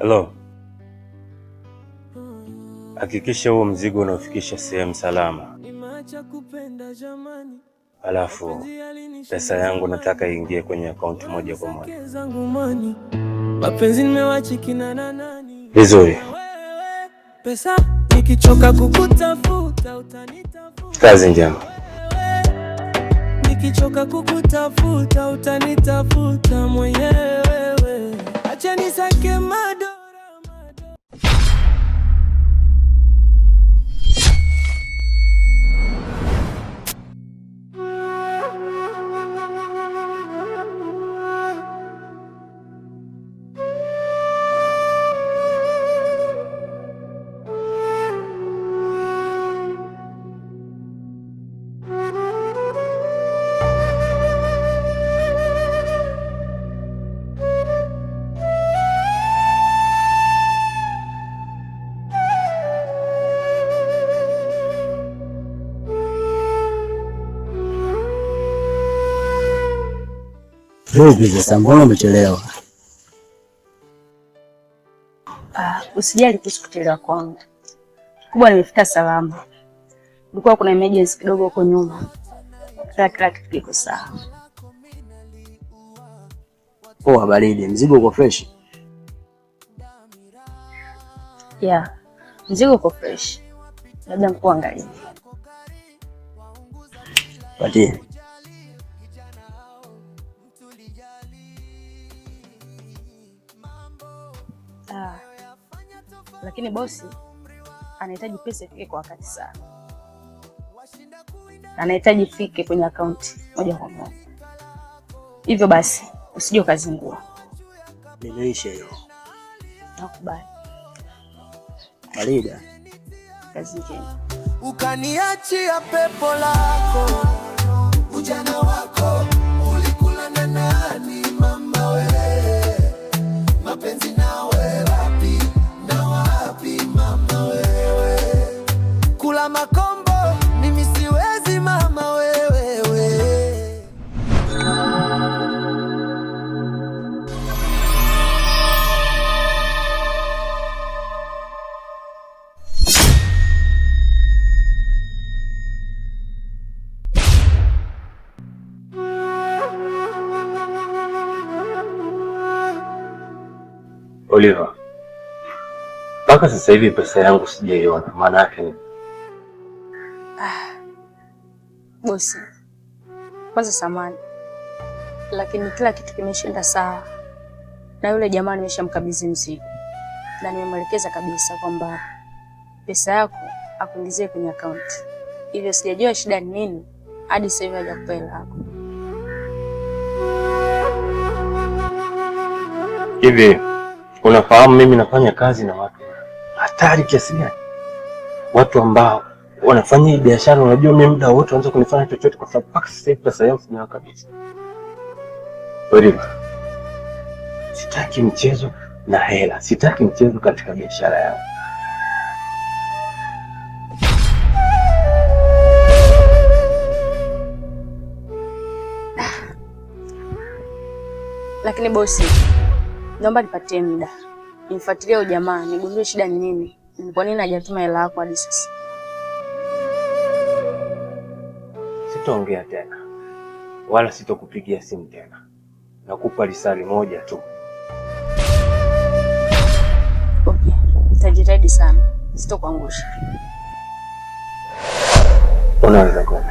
Hello. Hakikisha huo mzigo unaofikisha sehemu salama. Alafu pesa yangu nataka iingie kwenye akaunti moja kwa moja. Vizuri. Pesa nikichoka kukutafuta utanitafuta. Kazi njema. Nikichoka kukutafuta utanitafuta mwenyewe. Acha nisake madora. Sasa mbona umechelewa? Usijali kuhusu kuchelewa kwangu. Kubwa nimefika salama. Kulikuwa kuna emergency kidogo huko nyuma. Kila kitu kiko sawa. Poa baridi, mzigo uko fresh? Yeah, mzigo uko fresh. Labda nikuangalie. Patie. Lakini bosi anahitaji pesa ifike kwa wakati sana. Anahitaji ifike kwenye akaunti moja kwa moja. Hivyo basi usije ukazingua. Nimeisha hiyo. Nakubali. Farida, kazi njema. Ukaniachia pepo lako. Ujana wako ulikula na nani mama wewe? Mapenzi nawe wapi na wapi mama wewe? Kula makombo mimi siwezi mama wewe. Oliver, mpaka sasa hivi pesa yangu sijaiona. Maana yake ni Bosi, kwanza samani, lakini kila kitu kimeshaenda sawa, na yule jamaa nimeshamkabidhi mzigo na nimemwelekeza kabisa kwamba pesa yako akuingizie kwenye akaunti. Hivyo sijajua shida ni nini hadi sasa hivi hajakupa hela yako. hivi. Unafahamu mimi nafanya kazi na watu hatari kiasi gani? Watu ambao wanafanya biashara, unajua mimi muda wote wanaweza kunifanya chochote kwa sababu mpaka sasa hivi pesa yangu sina kabisa. Oliver, sitaki mchezo na hela, sitaki mchezo katika biashara yangu. Lakini bosi, naomba nipatie muda. Nifuatilie huyo jamaa, nigundue shida ni nini. Ni kwa nini hajatuma hela yako hadi sasa? Sitaongea tena. Wala sitokupigia simu tena. Nakupa risali moja tu. Okay, nitajitahidi sana. Sitokuangusha. Unaweza kwenda.